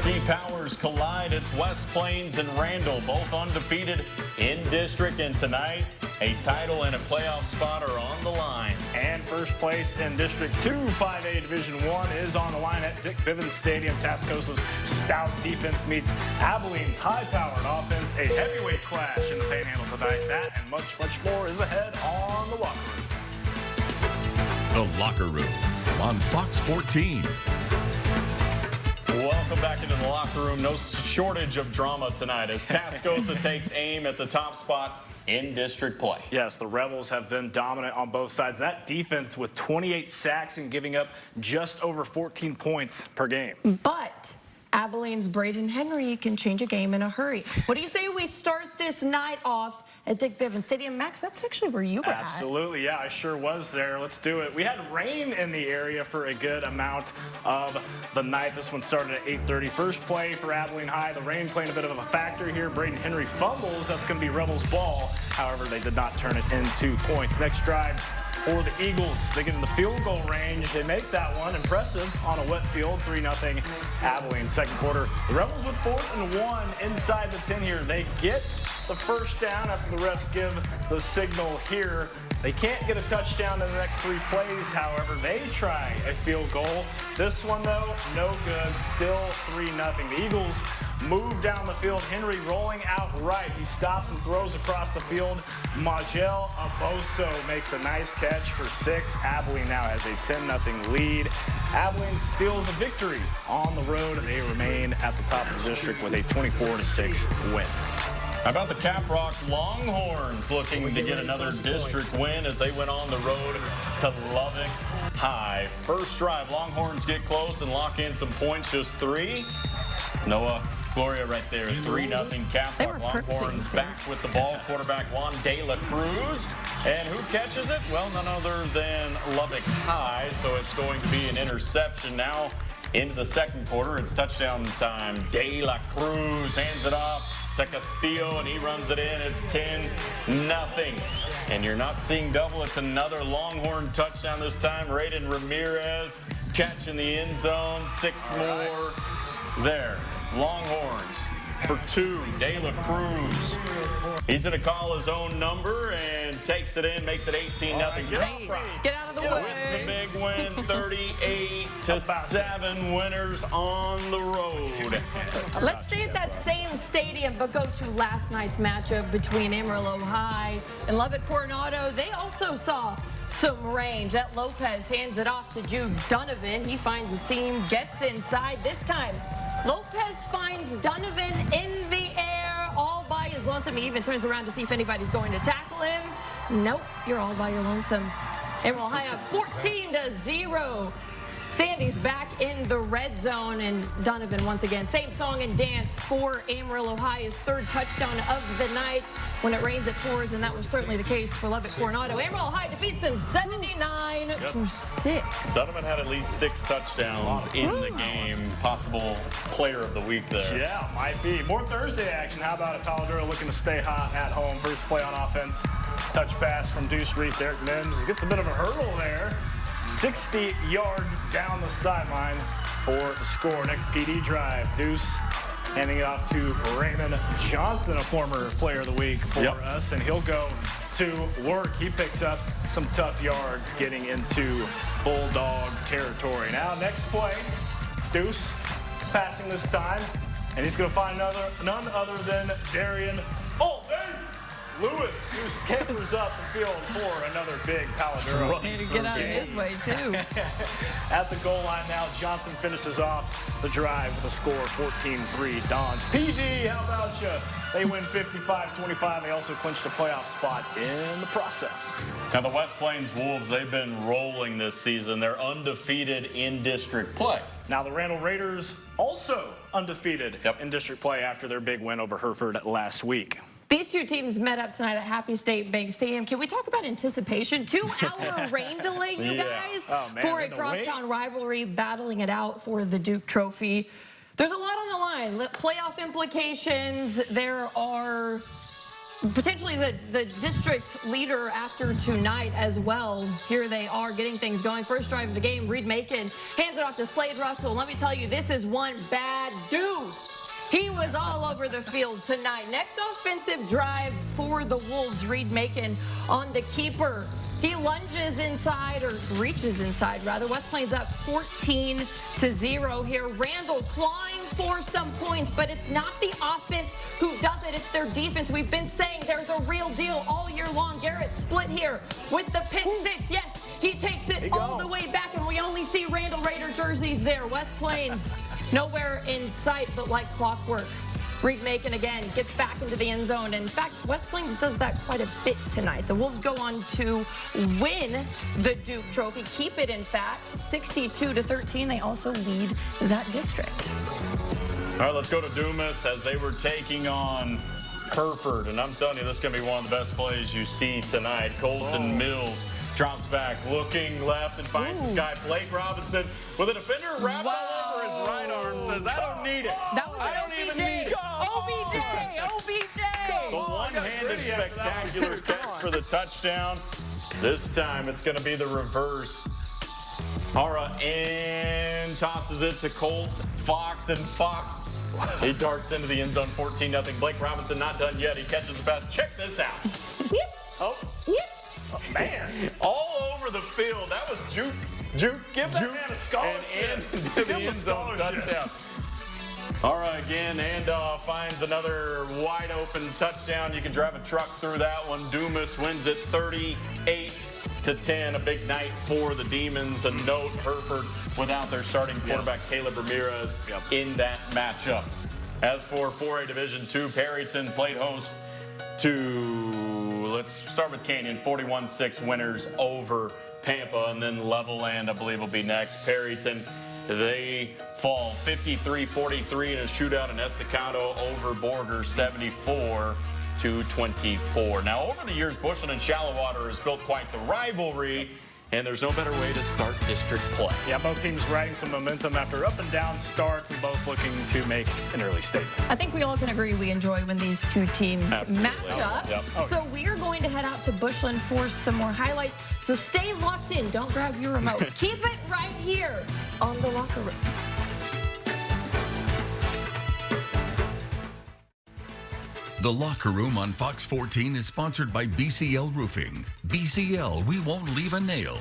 Ski powers collide. It's West Plains and Randall, both undefeated in district. And tonight, a title and a playoff spot are on the line. And first place in District 2 5A Division 1 is on the line at Dick Bivens Stadium. Tascosa's stout defense meets Abilene's high-powered offense. A heavyweight clash in the Panhandle tonight. That and much, much more is ahead on The Locker Room. The Locker Room on Fox 14. Welcome back into the locker room. No shortage of drama tonight as Tascosa takes aim at the top spot in district play. Yes, the Rebels have been dominant on both sides. That defense with 28 sacks and giving up just over 14 points per game. But Abilene's Braden Henry can change a game in a hurry. What do you say we start this night off at Dick Bivens Stadium? Max, that's actually where you were at. Absolutely, yeah, I sure was there. Let's do it. We had rain in the area for a good amount of the night. This one started at 8:30. First play for Abilene High. The rain playing a bit of a factor here. Braden Henry fumbles. That's going to be Rebels ball. However, they did not turn it into points. Next drive for the Eagles. They get in the field goal range. They make that one impressive on a wet field. 3-0 Abilene. Second quarter. The Rebels with 4th and 1 inside the 10 here. They get the first down after the refs give the signal here. They can't get a touchdown in the next 3 plays. However, they try a field goal. This one, though, no good. Still 3-0. The Eagles move down the field. Henry rolling out right. He stops and throws across the field. Majel Aboso makes a nice catch for 6. Abilene now has a 10-0 lead. Abilene steals a victory on the road. They remain at the top of the district with a 24-6 win. How about the Caprock Longhorns looking to get another district win as they went on the road to Lubbock High. First drive, Longhorns get close and lock in some points, just 3. Noah Gloria right there, 3-0 Caprock. Longhorns back with the ball. Quarterback Juan De La Cruz. And who catches it? Well, none other than Lubbock High, so it's going to be an interception now into the second quarter. It's touchdown time. De La Cruz hands it off to Castillo, and he runs it in. It's 10-0. And you're not seeing double. It's another Longhorn touchdown this time. Raiden Ramirez catching the end zone. 6 more there. Longhorns for 2. De La Cruz. He's going to call his own number and takes it in, makes it 18-0. Nice. Get out of the way. With the big win, 38-7 winners on the road. Let's stay at that same stadium, but go to last night's matchup between Amarillo High and Lubbock Coronado. They also saw some range. Jet Lopez hands it off to Jude Donovan. He finds a seam, gets inside. This time, Lopez finds Donovan in the air all by his lonesome. He even turns around to see if anybody's going to tackle him. Nope, you're all by your lonesome. Amarillo High up 14-0. Sandy's back in the red zone, and Donovan once again, same song and dance for Amarillo High, his 3rd touchdown of the night when it rains it pours, and that was certainly the case for Lubbock Coronado. Amarillo High defeats them 79-6. Donovan had at least 6 touchdowns in the game. Possible player of the week there. Yeah, might be. More Thursday action. How about it? Taladero looking to stay hot at home. First play on offense. Touch pass from Deuce Reef. Derek Mims gets a bit of a hurdle there. 60 yards down the sideline for the score. Next PD drive. Deuce handing it off to Raymond Johnson, a former player of the week for us, and he'll go to work. He picks up some tough yards getting into Bulldog territory. Now, next play, Deuce passing this time, and he's going to find none other than Darian Lewis, who scampers up the field for another big Paladero. Need to get out of his way, too. At the goal line now, Johnson finishes off the drive with a score 14-3 Dons. PD, how about you? They win 55-25. They also clinched a playoff spot in the process. Now, the West Plains Wolves, they've been rolling this season. They're undefeated in district play. Now, the Randall Raiders also undefeated in district play after their big win over Hereford last week. These two teams met up tonight at Happy State Bank Stadium. Can we talk about anticipation? 2-hour rain delay, you guys, for a crosstown rivalry, battling it out for the Duke Trophy. There's a lot on the line. Playoff implications. There are potentially the district leader after tonight as well. Here they are getting things going. First drive of the game, Reed Macon hands it off to Slade Russell. Let me tell you, this is one bad dude. He was all over the field tonight. Next offensive drive for the Wolves, Reed Macon on the keeper. He lunges inside, or reaches inside, rather. West Plains up 14-0 here. Randall clawing for some points, but it's not the offense who does it. It's their defense. We've been saying they're the real deal all year long. Garrett Split here with the pick six. Yes, he takes it all the way back, and we only see Randall Raider jerseys there. West Plains nowhere in sight, but like clockwork. Reed Macon again gets back into the end zone. In fact, West Plains does that quite a bit tonight. The Wolves go on to win the Duke Trophy, keep it in fact, 62-13. They also lead that district. All right, let's go to Dumas as they were taking on Hereford. And I'm telling you, this is going to be one of the best plays you see tonight. Colton Mills drops back, looking left, and finds this guy, Blake Robinson, with a defender wrapped all over his right arm. Says, I don't need it. That was I don't even need it. OBJ! The one-handed spectacular catch for the touchdown. This time it's going to be the reverse. Hara and tosses it to Colt Fox, and Fox, he darts into the end zone, 14-0. Blake Robinson not done yet. He catches the pass. Check this out. Oh, man. All over the field. That was juke. Give that man a scholarship. And into the end zone touchdown. All right, again, handoff finds another wide open touchdown. You can drive a truck through that one. Dumas wins it 38-10. A big night for the Demons. A note, Hereford without their starting quarterback, Caleb Ramirez, in that matchup. As for 4A Division II, Perryton played host to, let's start with Canyon, 41-6 winners over Pampa, and then Levelland, I believe, will be next. Perryton, they fall 53-43 in a shootout in Estacado over Borger, 74-24. Now, over the years, Bushland and Shallowater has built quite the rivalry, and there's no better way to start district play. Yeah, both teams riding some momentum after up and down starts, and both looking to make an early statement. I think we all can agree we enjoy when these two teams match up. Yep. So we are going to head out to Bushland for some more highlights. So stay locked in. Don't grab your remote. Keep it right here on The Locker Room. The Locker Room on Fox 14 is sponsored by BCL Roofing. BCL, we won't leave a nail.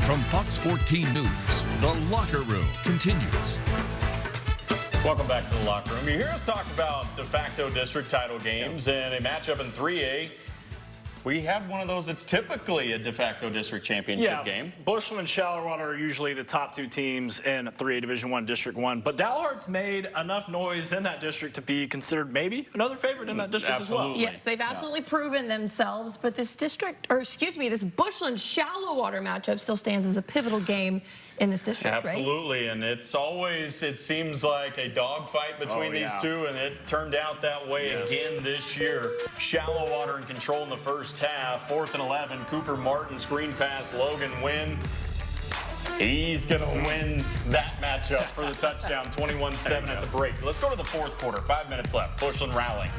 From Fox 14 News, The Locker Room continues. Welcome back to The Locker Room. You hear us talk about de facto district title games and a matchup in 3A. We had one of those. It's typically a de facto district championship game. Bushland and Shallowater are usually the top two teams in 3A Division I, District 1. But Dalhart's made enough noise in that district to be considered maybe another favorite in that district as well. Yes, they've absolutely proven themselves. But this district, or excuse me, this Bushland Shallowater matchup still stands as a pivotal game in this district, Absolutely, right? And it's always, it seems like a dogfight between these two, and it turned out that way again this year. Shallowater in control in the first half. 4th and 11, Cooper Martin screen pass, Logan Wynn. He's going to win that matchup for the touchdown, 21-7 at the break. Let's go to the fourth quarter, 5 minutes left. Bushland rallying.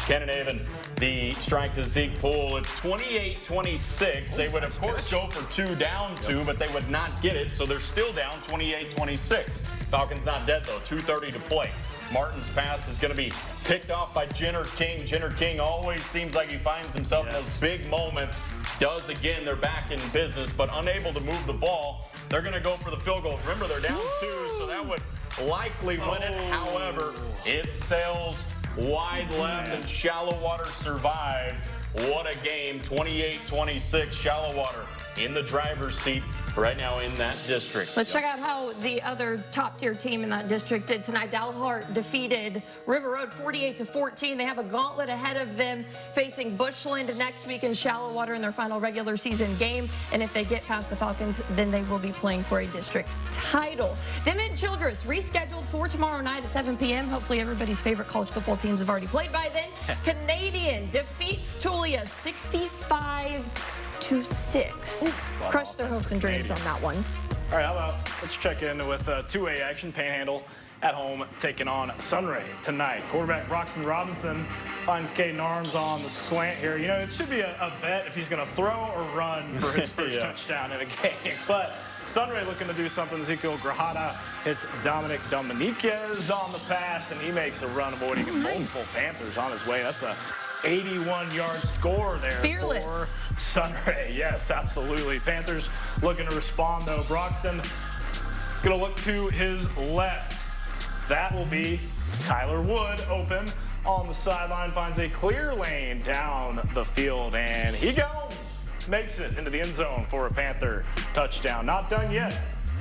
Cannon Haven, the strike to Zeke Poole. It's 28-26. They would, of course, go for 2 down 2, but they would not get it, so they're still down 28-26. Falcons not dead, though. 2:30 to play. Martin's pass is going to be picked off by Jenner King. Jenner King always seems like he finds himself in those big moments. Does again. They're back in business, but unable to move the ball. They're going to go for the field goal. Remember, they're down 2, so that would likely win it. However, it sails wide left, and Shallowater survives. What a game, 28-26. Shallowater in the driver's seat right now in that district. Let's check out how the other top-tier team in that district did tonight. Dalhart defeated River Road 48-14. They have a gauntlet ahead of them facing Bushland next week in Shallowater in their final regular season game. And if they get past the Falcons, then they will be playing for a district title. Dimmitt Childress rescheduled for tomorrow night at 7 p.m. Hopefully everybody's favorite college football teams have already played by then. Canadian defeats Tulia 65-6. Crushed their hopes and dreams on that one. All right, how about let's check in with 2A action. Panhandle at home taking on Sunray tonight. Quarterback Broxton Robinson finds Caden Arms on the slant here. You know, it should be a bet if he's going to throw or run for his first touchdown in a game. But Sunray looking to do something. Ezekiel Grajada hits Dominic Dominiquez on the pass, and he makes a run, avoiding multiple Panthers on his way. That's a 81-yard score there Fearless for Sunray. Yes, absolutely. Panthers looking to respond, though. Broxton going to look to his left. That will be Tyler Wood open on the sideline, finds a clear lane down the field, and he goes. Makes it into the end zone for a Panther touchdown. Not done yet.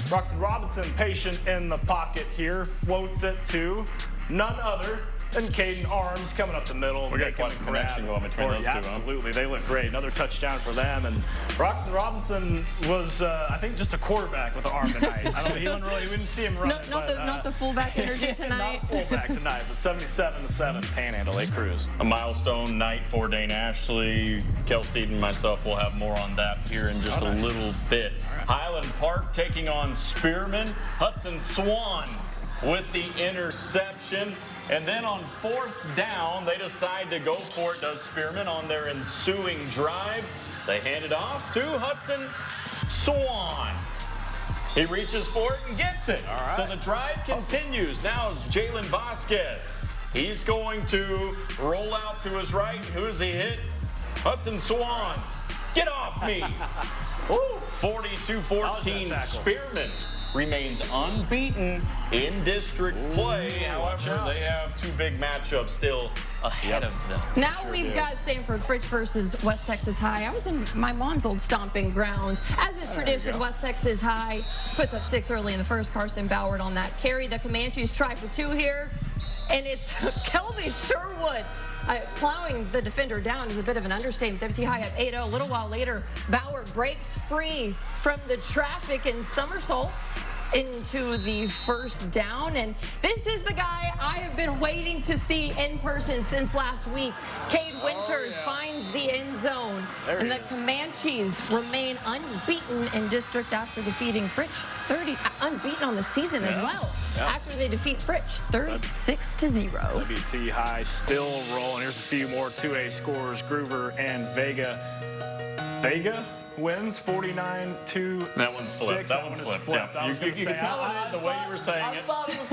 Broxton Robinson patient in the pocket here, floats it to none other than Caden Arms coming up the middle. We got quite a connection going between those two. Absolutely, they look great. Another touchdown for them. And Broxton Robinson was, I think, just a quarterback with the arm tonight. I don't. We didn't see him run. Not the fullback energy tonight. Not fullback tonight, but 77-7 Panhandle. They cruise. A milestone night for Dane Ashley. Kelsey and myself will have more on that here in just a little bit. Right. Highland Park taking on Spearman. Hudson Swan with the interception. And then on 4th down, they decide to go for it, does Spearman, on their ensuing drive. They hand it off to Hudson Swan. He reaches for it and gets it. All right. So the drive continues. Now Jalen Vasquez. He's going to roll out to his right. And who does he hit? Hudson Swan. Get off me. 42-14 Spearman remains unbeaten in district play. However, they have two big matchups still ahead of them. Now we've got Sanford Fritch versus West Texas High. I was in my mom's old stomping grounds. As is tradition, West Texas High puts up 6 early in the first. Carson Ballard on that carry. The Comanches try for 2 here, and it's Kelby Sherwood. Plowing the defender down is a bit of an understatement. WT High up 8-0. A little while later, Bauer breaks free from the traffic and somersaults into the first down. And this is the guy I have been waiting to see in person since last week. Cade Winters finds the end zone. And the Comanches remain unbeaten in district after defeating Fritch. Unbeaten on the season as well. After they defeat Fritch, 36-0. WT High still rolling. Here's a few more 2A scores. Groover and Vega. Vega wins 49-6. That one's flipped. That one's flipped. Yeah. You can tell it the way you were saying it.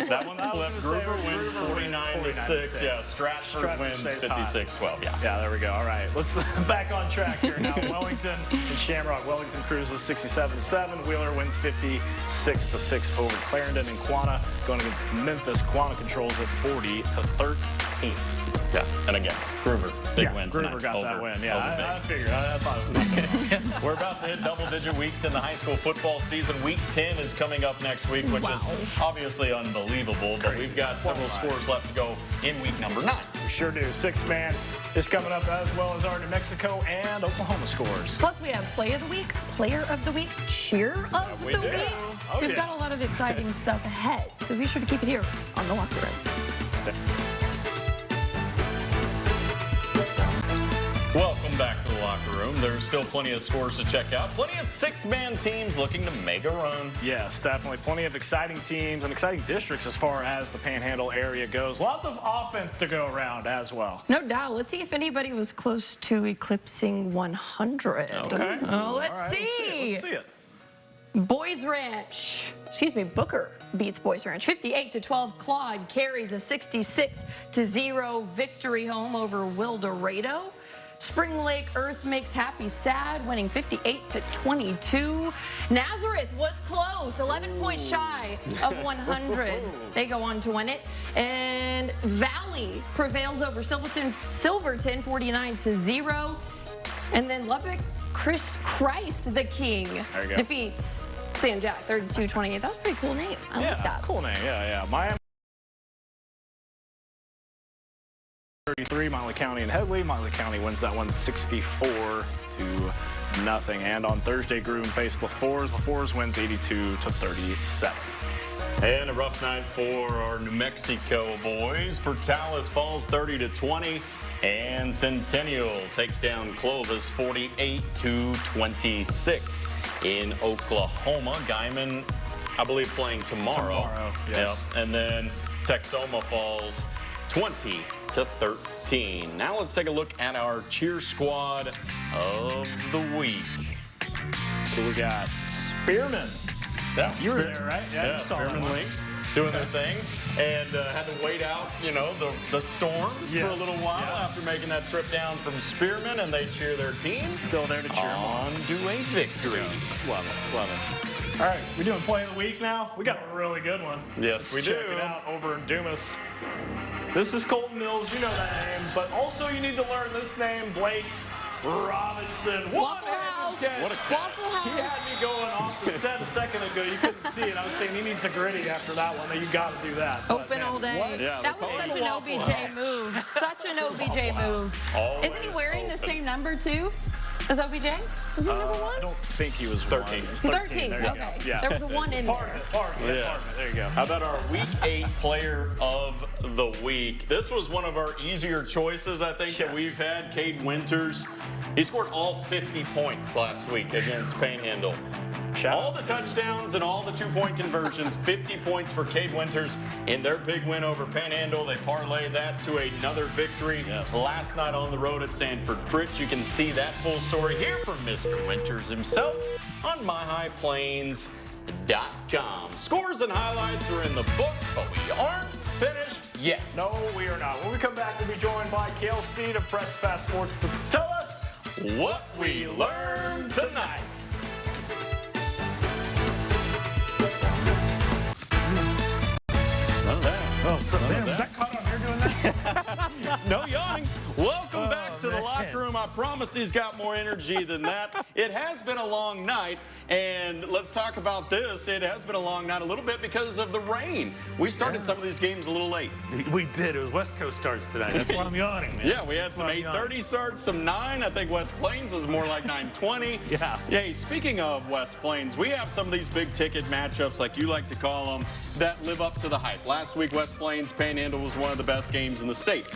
That one's flipped. Groover wins 49-6. Yeah, Stratford wins 56-12. Yeah, there we go. All right, let's back on track here now. Wellington and Shamrock. Wellington cruises 67-7. Wheeler wins 56-6 over Clarendon, and Quanah going against Memphis. Quanah controls it 40-13. Yeah, and again, Groover, big win tonight. Groover got that win. Yeah, I figured. I thought it was We're about to hit double-digit weeks in the high school football season. Week 10 is coming up next week, which is obviously unbelievable. But we've got several scores left to go in week number 9. We sure do. 6-man is coming up, as well as our New Mexico and Oklahoma scores. Plus, we have Play of the Week, Player of the Week, Cheer of the Week. We've got a lot of exciting stuff ahead, so be sure to keep it here on The Locker Room. Welcome back to The Locker Room. There's still plenty of scores to check out. Plenty of 6-man teams looking to make a run. Yes, definitely. Plenty of exciting teams and exciting districts as far as the Panhandle area goes. Lots of offense to go around as well. No doubt. Let's see if anybody was close to eclipsing 100. Okay. Let's see. Let's see it. Booker beats Boys Ranch 58-12. Claude carries a 66-0 victory home over Wildorado. Spring Lake Earth makes Happy Sad, winning 58-22. Nazareth was close, 11 points shy of 100. They go on to win it. And Valley prevails over Silverton 49-0. And then Lubbock Christ the King defeats San Jack 32-28. That was a pretty cool name. I like that. Cool name. Yeah. Miami 33, Motley County and Headley. Motley County wins that one 64-0. And on Thursday, Groom faced LaForce. LaForce wins 82-37. And a rough night for our New Mexico boys. Portales falls 30-20. And Centennial takes down Clovis 48-26. In Oklahoma, Guyman I believe, playing tomorrow. Yes. Yep. And then Texoma falls 20-13. Now let's take a look at our cheer squad of the week. Who we got? Spearman. Yeah, You were there, right? Yeah, you saw that Spearman one. Links doing their thing, and had to wait out, the storm for a Yes. little while after making that trip down from Spearman, and they cheer their team Still there to cheer them on. on to a victory. Love it. Love it. All right, we doing play of the week now? We got a really good one. Yes, we Check do. it out over in Dumas. This is Colton Mills. You know that name. But also you need to learn this name, Blake Robinson. Waffle House. What a Waffle He had House. me going off the set a second ago. You couldn't see it. I was saying he needs a gritty after that one. You got to do that. But, Open man, all day. what? Yeah, That they're was such calling an it Waffle OBJ House. move. Such an OBJ move. Always Isn't he wearing the open. same number too as OBJ? Was he number I one? don't think he was 13. one. 13. There you Okay. go. Yeah. There was a 1 in Part there. of it. Part of it. Yeah. Part of it. There you go. How about our Week 8 Player of the Week? This was one of our easier choices, I think, that Yes. we've had. Cade Winters. He scored all 50 points last week against Panhandle. All the touchdowns and all the two-point conversions, 50 points for Cade Winters in their big win over Panhandle. They parlayed that to another victory last night on the road at Sanford Fritz. You can see that full story here from Mr. Winters himself on MyHighPlains.com. Scores and highlights are in the books, but we aren't finished yet. No, we are not. When we come back, we'll be joined by Kale Steed of Press Fast Sports to tell us What we learned tonight. None of that. Oh, so None of man, was that. that caught on here doing that? No yawning. Welcome back to the locker room. I promise he's got more energy than that. It has been a long night, and let's talk about this. It has been a long night a little bit because of the rain. We started some of these games a little late. We did. It was West Coast starts tonight. That's why I'm yawning, man. Yeah, we had That's some why I'm yawning. 8:30 starts, some 9. I think West Plains was more like 9:20. Yeah. Hey, speaking of West Plains, we have some of these big ticket matchups, like you like to call them, that live up to the hype. Last week, West Plains Panhandle was one of the best games in the state.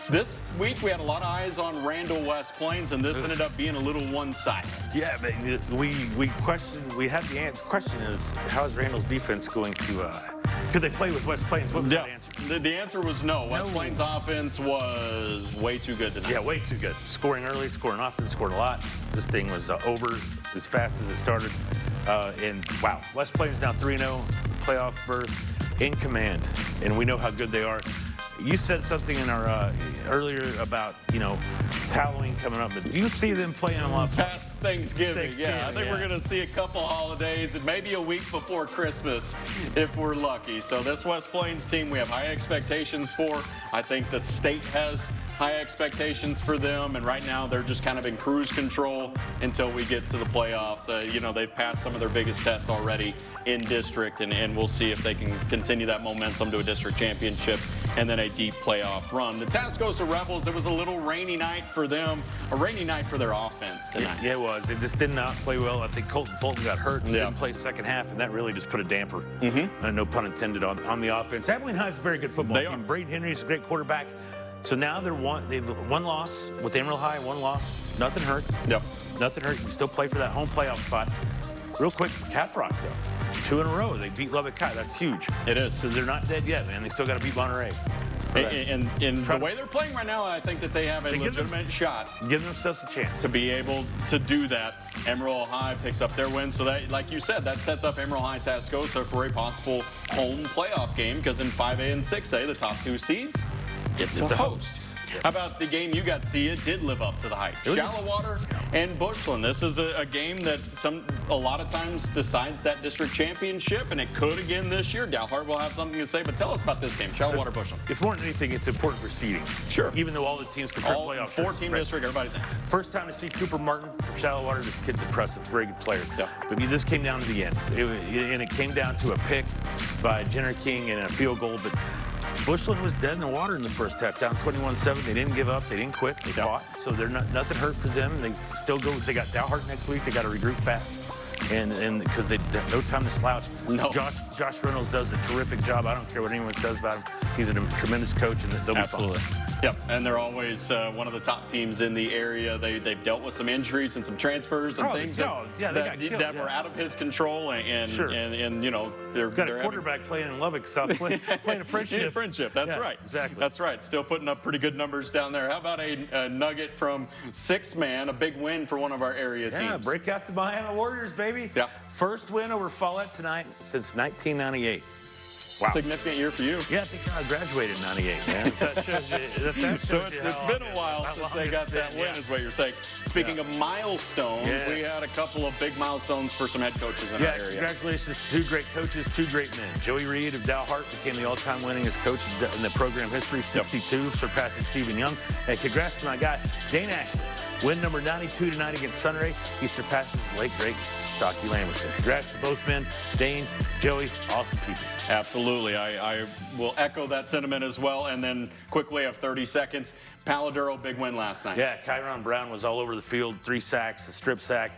This week, we had a lot of eyes on Randall West Plains, and this ended up being a little one-sided. Yeah, but we questioned. We had the answer. Question is, how is Randall's defense going to? Could they play with West Plains? What was that answer? The answer was no. West No. Plains offense was way too good tonight. Yeah, way too good. Scoring early, scoring often, scored a lot. This thing was over as fast as it started. And wow, West Plains now 3-0, playoff berth, in command, and we know how good they are. You said something in our earlier about, it's Halloween coming up, but you see them playing a lot of fun. Past Thanksgiving, yeah. I think yeah. we're going to see a couple holidays and maybe a week before Christmas if we're lucky. So this West Plains team we have high expectations for. I think the state has high expectations for them, and right now they're just kind of in cruise control until we get to the playoffs. They've passed some of their biggest tests already in district, and we'll see if they can continue that momentum to a district championship and then a deep playoff run. The Tascosa Rebels, it was a little rainy night for them, a rainy night for their offense tonight. Yeah, it was. It just did not play well. I think Colton Fulton got hurt and Yeah. didn't play second half, and that really just put a damper, no pun intended, on the offense. Abilene High is a very good football They team. are. Braden Henry is a great quarterback. So now they've one loss with Emerald High, one loss. Nothing hurt. Yep. Nothing hurt. You still play for that home playoff spot. Real quick, Caprock, though. 2 in a row. They beat Lubbock High. That's huge. It is. So they're not dead yet, man. They still got to beat Monterey. And the way they're playing right now, I think that they have a They give them- legitimate shot Give themselves a chance. to be able to do that. Emerald High picks up their win. So that, like you said, that sets up Emerald High Tascosa for a possible home playoff game, because in 5A and 6A, the top 2 seeds get to host. How about the game you got to see? It did live up to the hype. Shallow Water and Bushland. This is a game that a lot of times decides that district championship, and it could again this year. Dalhart will have something to say, but tell us about this game, Shallow Water Bushland. If more than anything, it's important for seeding. Sure. Even though all the teams compare All playoff 4-team right. district, everybody's in. First time to see Cooper Martin from Shallow Water. This kid's impressive, very good player. Yeah. But this came down to the end. And it came down to a pick by Jenner King and a field goal. But Bushland was dead in the water in the first half, down 21-7. They didn't give up. They didn't quit. They fought. So they're nothing hurt for them. They still go. They got Dalhart next week. They got to regroup fast. and because they have no time to slouch. No. Josh Reynolds does a terrific job. I don't care what anyone says about him. He's a tremendous coach, and they'll be Absolutely. fine. Yep, and they're always one of the top teams in the area. They've dealt with some injuries and some transfers and things that were out of his control, and Sure. and you know they're Got a having- quarterback playing in Lubbock, South, playing a friendship. Friendship, that's Yeah, right. exactly. That's right. Still putting up pretty good numbers down there. How about a nugget from Six-Man, a big win for one of our area teams? Yeah, break out the Miami Warriors, baby. Yeah. First win over Follett tonight since 1998. Wow. Significant year for you. Yeah, I think I graduated in 98, man. That shows you, that So shows you it's how been long a while how since long they it's got that been, win, yeah. is what you're saying. Speaking of milestones, Yes. we had a couple of big milestones for some head coaches in Yeah, our area. congratulations to 2 great coaches, 2 great men. Joey Reed of Dalhart became the all-time winningest coach in the program history, 62, surpassing Stephen Young. And congrats to my guy, Dane Ashley. Win number 92 tonight against Sunray. He surpasses the late, great Stocky Lamberson. Congrats to both men, Dane, Joey, awesome people. Absolutely. I will echo that sentiment as well. And then quickly, I have 30 seconds. Paladuro, big win last night. Yeah, Kyron Brown was all over the field, 3 sacks, a strip sack.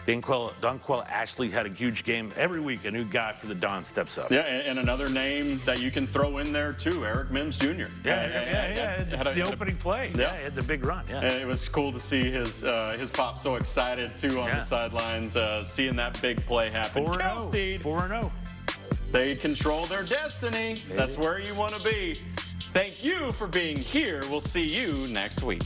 Donquell Ashley had a huge game. Every week, a new guy for the Don steps up. Yeah, and another name that you can throw in there, too, Eric Mims Jr. Yeah. The opening play. Yeah, he had the big run. Yeah. And it was cool to see his pop so excited, too, on the sidelines, seeing that big play happen. 4-0. 4-0. They control their destiny. That's where you want to be. Thank you for being here. We'll see you next week.